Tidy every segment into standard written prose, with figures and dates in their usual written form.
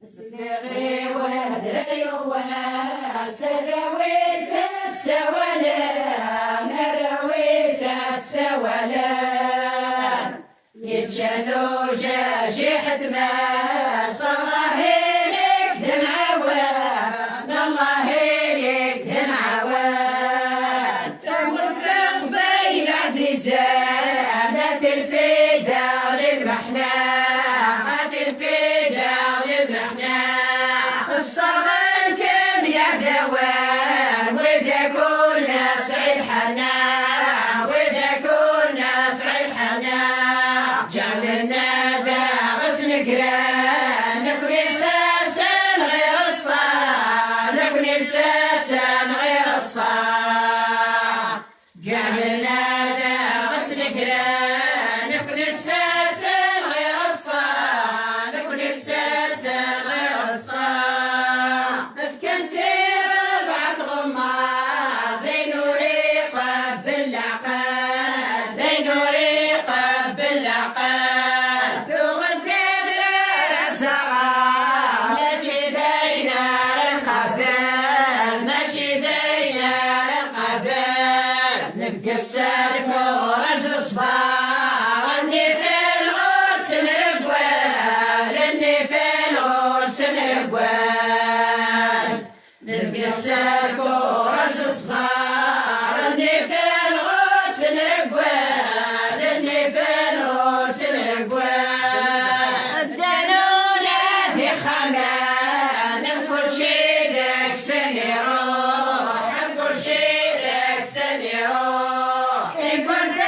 سلغي ودري سرويسات سوالا مرويسات سوالا يتجلو جاجي حدما صلاه لك دمعوان الله لك دمعوان لو نفلق بين عزيزة لا تلفي دار المحنة ما تلفي دار المحنة الصرمان كم يا جوان وإذا كنا سعيد حنا وإذا كنا سعيد حنا جعلنا دارس نقران نكون إحساسا غير الصا نكون إحساسا غير الصا جعلنا دارس نقران نكون إحساسا غير الصا نكون إحساسا غير الصا فكنتي ربعة غمار بين ريقة بالعقاد بين ريقة بالعقاد تغدد رأسها ماشي زي نار القبر ماشي زي نار القبر نبقى السالك ورجل صبار اني في الغرس نرقوال اني في الغرس نرقوال نبقى السالك ورجل صبار اني في الغرس نرقوال اني في الغرس نرقوال الدنونة ذي خمان كل شي ذاك سن يروح كل شي ذاك سن يروح إن كنت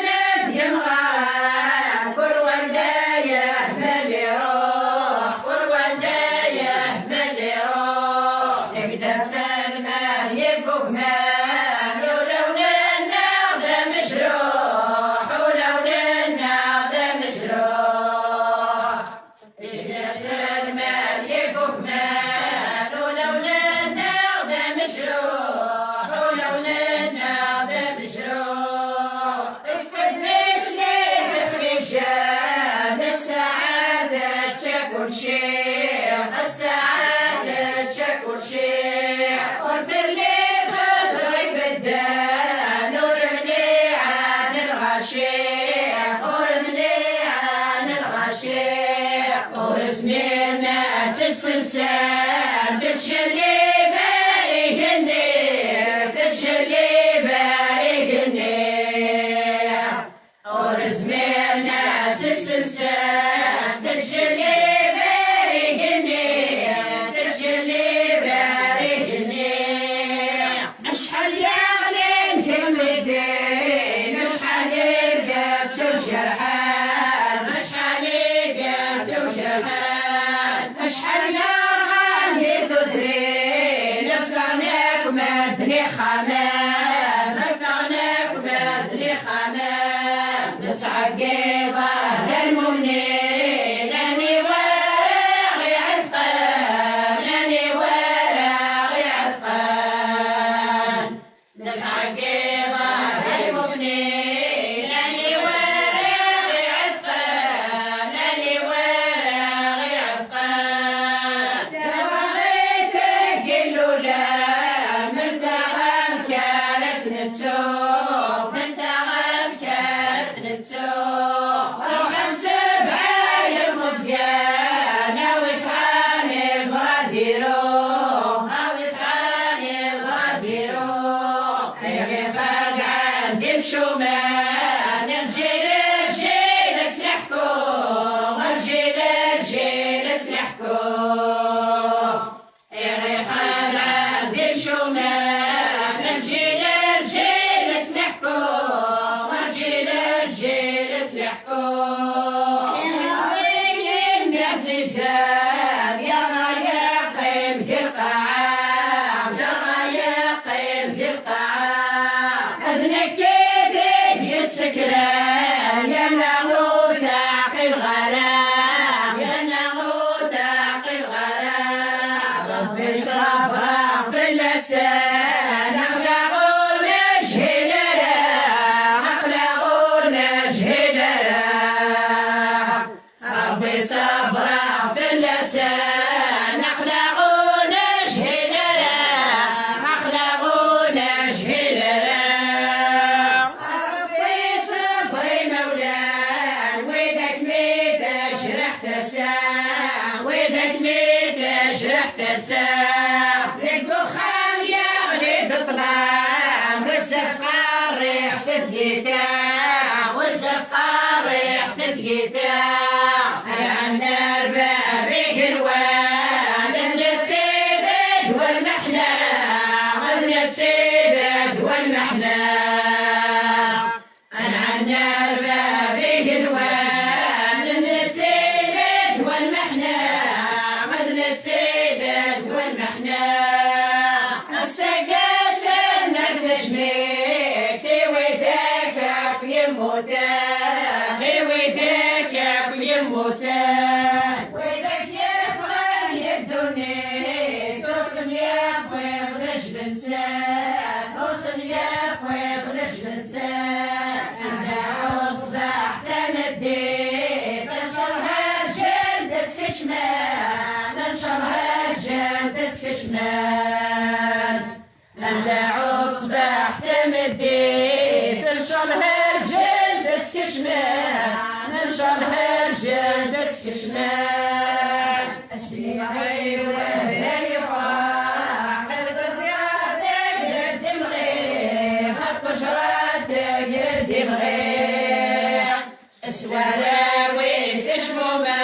ندم غرام كل وردة يهمل يروح كل وردة يهمل يروح نقدر سلمان يبقوا كمان ولو للنار ذا مجروح ولو للنار ذا مجروح نقدر سلمان يبقوا كمان ولو للنار ذا مجروح ولو للنار ذا مجروح تفتش لي سفري شان السعادة تشكل شيء السعادة تشكل شيء واغفر لي خسري بالدان ورمني عن الغشيع ورمني عن الغشيع ورسمينا السلسال بتشلي بارك النير بتشلي بارك النير ورسمينا السلسال تجلي بارك النير تجلي بارك النير اشحال يعلن كلمتين اشحال قلت وجرحان اشحال قلت وجرحان اشحال يرغان يدرين افعناك مدني خمام افعناك مدني خمام نسعى ظهر المؤمنين اني وراغي عثقان اني وراغي عثقان نسعى ظهر المؤمنين اني وراغي عثقان اني وراغي عثقان لو رأيتك قلولا من دعم كانت نتوب من دعم كانت نتوب روحا سبعة المسقان او يسعاني صغاديرو او يسعاني صغاديرو يا فاد عندي مشومان الجيل الجيل سنحكم الجيل الجيل سنحكم يا فاد عندي مشومان الجيل الجيل سنحكم الجيل الجيل سنحكم يا غيم يا عزيزان يا رايقين في القاعة يا رايقين في القاعة اذنك كيفك يا السكران يا ناغوت عقل الغرام يا ناغوت عقل الغرام ربي صبرك في اللسان اغلقوا نجهل اغلقوا نجهل ربي صبرك في اللسان ذات ميت جرح تساع الدخان يغلي بطلام والسفقة ريح تثقيتا والسفقة ريح تثقيتا عنا ربابي الوان اهل تسيدد والمحنى اهل تسيدد والمحنى عنا ربابي الوان اهل تسيدد والمحنى اهل تسيدد والمحنى السقاس النرد جميك لويتك يموتان لويتك يموتان ويدك يفغل يدوني توصل يا بيض رجل انسان توصل يا بيض رجل انسان انا اصبحت مديت انشرها جلدتك شمال انشرها جلدتك شمال انا اصبحت مديت انشرها جلدتك شمال انشرها جلدتك شمال السيحي ولا يفرح التجراتك قد مغيب التجراتك قد مغيب السوالاوي استشموما